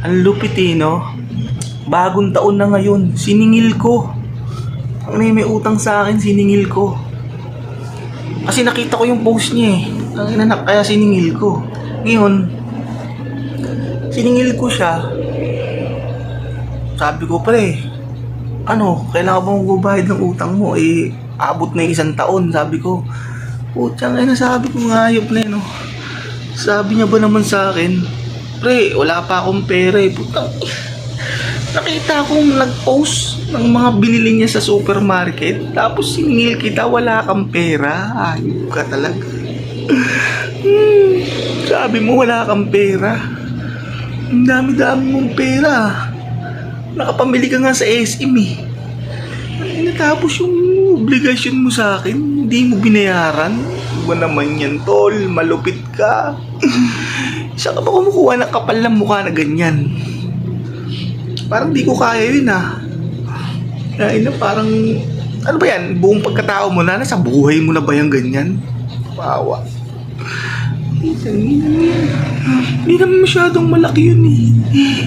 Ang lupit eh, no? Bagong taon na ngayon, siningil ko. Ang may utang sa akin, siningil ko. Kasi nakita ko yung post niya eh. Ang inanak, kaya siningil ko. Ngayon, siningil ko siya. Sabi ko, pre, kailangan bang magbabayad ng utang mo? Eh, abot na yung 1 taon, sabi ko. Putsang ina, sabi ko, ngayop na yun, no? Sabi niya ba naman sa akin, pre, wala pa akong pera eh. Putang, nakita kong nag-post ng mga binili niya sa supermarket. Tapos siningil kita, wala kang pera. Ayop ka talaga. Sabi mo wala kang pera. Ang dami-dami mong pera. Nakapamili ka nga sa SM eh. Tapos yung obligasyon mo sa akin, hindi mo binayaran. Ba naman yan, tol? Malupit ka. Saan ka ba kumukuha ng kapal ng mukha na ganyan? Parang di ko kaya yun ah. Kaya na parang, ano ba yan? Buong pagkatao mo na, nasa buhay mo na ba yung ganyan? Pawa. Hindi naman masyadong malaki yun eh.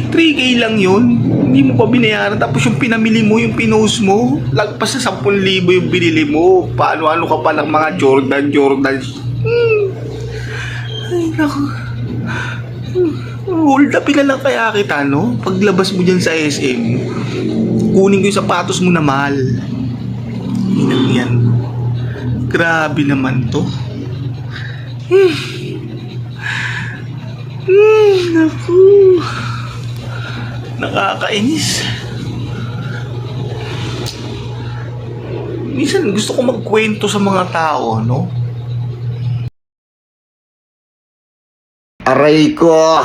3K lang yun. Hindi mo pa binayaran. Tapos yung pinamili mo, yung pinost mo, lagpas sa 10,000 yung binili mo. Paano-ano ka pa ng mga Jordan. Ay, naku. Hold up na lang kaya kita, no? Paglabas mo dyan sa SM, kunin ko yung sapatos mo na mahal. Yan. Grabe naman to. Naku. Nakakainis. Minsan gusto ko magkwento sa mga tao, no? Aray ko!